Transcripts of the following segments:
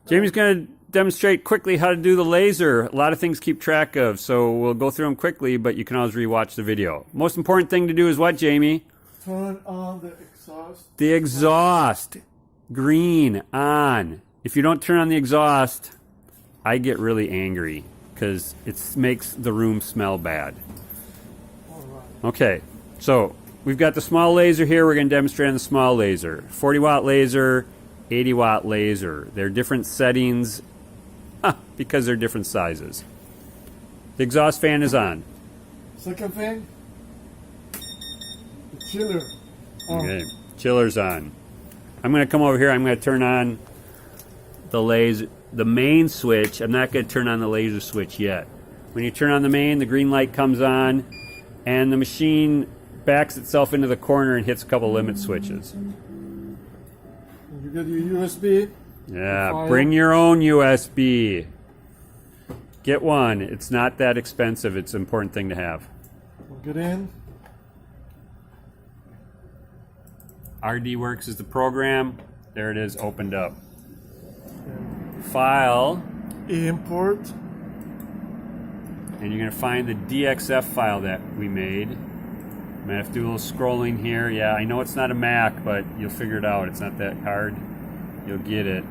Jamie's going to demonstrate quickly how to do the laser. A lot of things to keep track of, so we'll go through them quickly, but you can always rewatch the video. Most important thing to do is what, Jamie? Turn on the exhaust. The exhaust. Green, on. If you don't turn on the exhaust, I get really angry because it makes the room smell bad. All right. Okay, so we've got the small laser here. We're going to demonstrate on the small laser. 40 watt laser, 80 watt laser. They're different settings because they're different sizes. The exhaust fan is on. Second thing, the chiller. Okay, chiller's on. I'm going to come over here. I'm going to turn on the laser, the main switch. I'm not going to turn on the laser switch yet. When you turn on the main, the green light comes on, and the machine backs itself into the corner and hits a couple limit switches. You get your USB. Yeah, bring your own USB. Get one. It's not that expensive. It's an important thing to have. Plug it in. RDWorks is the program. There it is, opened up. File. Import. And you're going to find the DXF file that we made. I'm going to have to do a little scrolling here. Yeah, I know it's not a Mac, but you'll figure it out. It's not that hard. You'll get it.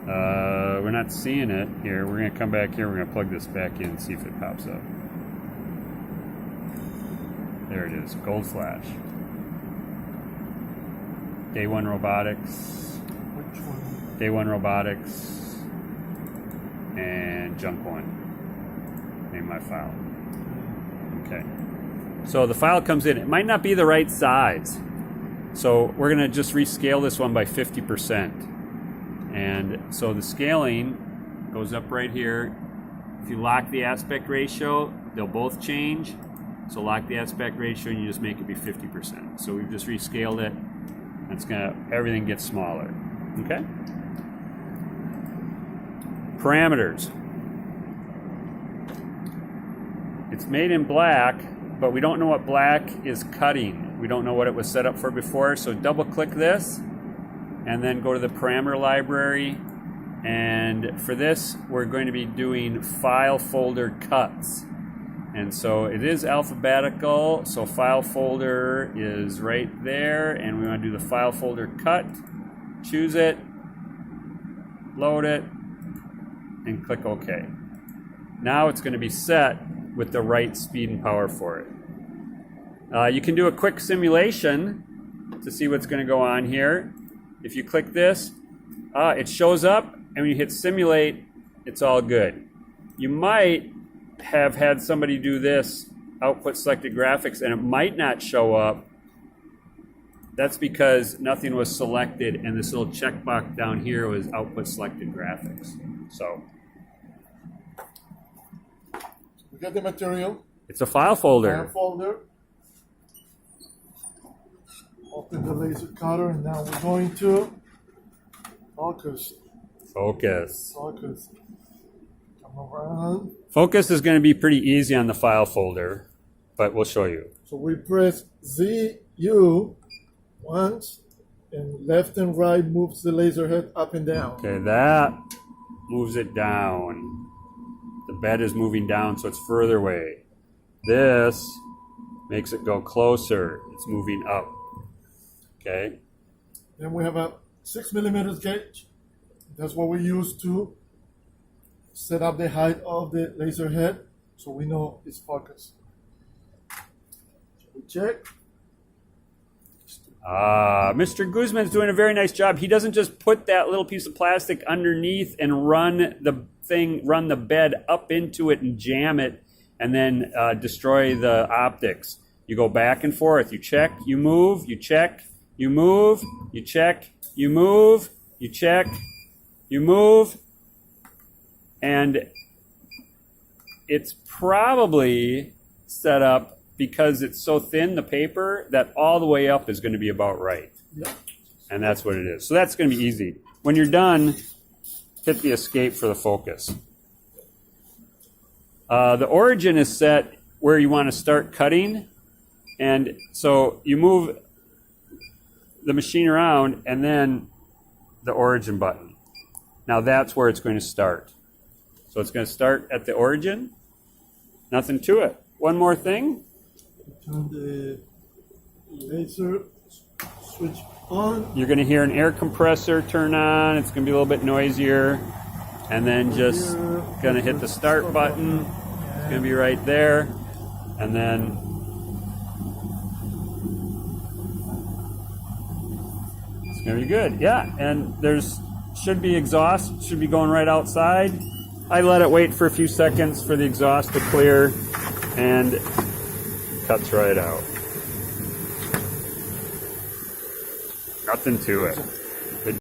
We're not seeing it here. We're going to come back here. We're going to plug this back in and see if it pops up. There it is. Gold Flash. Day One Robotics. Which one? Day One Robotics. And Junk One. Name my file. Okay. So the file comes in. It might not be the right size. So we're going to just rescale this one by 50%. And so the scaling goes up right here. If you lock the aspect ratio, they'll both change. So lock the aspect ratio and you just make it be 50%. So we've just rescaled it. It's gonna, everything gets smaller. Okay? Parameters. It's made in black, but we don't know what black is cutting. We don't know what it was set up for before, so double click this and then go to the parameter library. And for this, we're going to be doing file folder cuts. And so it is alphabetical, so file folder is right there, and we want to do the file folder cut. Choose it, load it, and click OK. Now it's going to be set with the right speed and power for it. You can do a quick simulation to see what's going to go on here. If you click this, it shows up, and when you hit simulate, it's all good. You might have had somebody do this, output selected graphics, and it might not show up. That's because nothing was selected, and this little checkbox down here was output selected graphics. So We got the material. it's a file folder. File folder. Open the laser cutter, and now we're going to focus. Focus. Focus. Come around. Focus is going to be pretty easy on the file folder, but we'll show you. So we press ZU once, and left and right moves the laser head up and down. Okay, that moves it down. The bed is moving down, so it's further away. This makes it go closer. It's moving up. Okay. Then we have a 6mm gauge. That's what we use to set up the height of the laser head, so we know it's focused. So we check. Mr. Guzman's doing a very nice job. He doesn't just put that little piece of plastic underneath and run the bed up into it and jam it and then destroy the optics. You go back and forth. You check, you move, you check, you move, you check, you move, you check, you move, and it's probably set up because it's so thin, the paper, that all the way up is going to be about right. Yep. And that's what it is. So that's going to be easy. When you're done, hit the escape for the focus. The origin is set where you want to start cutting. And so you move the machine around and then the origin button. Now that's where it's going to start. So it's going to start at the origin. Nothing to it. One more thing. Turn the laser switch on. You're going to hear an air compressor turn on. It's going to be a little bit noisier. And then just going to hit the start button. It's going to be right there. And then it's going to be good. Yeah, and there's should be exhaust. Should be going right outside. I let it wait for a few seconds for the exhaust to clear, and it cuts right out. Nothing to it.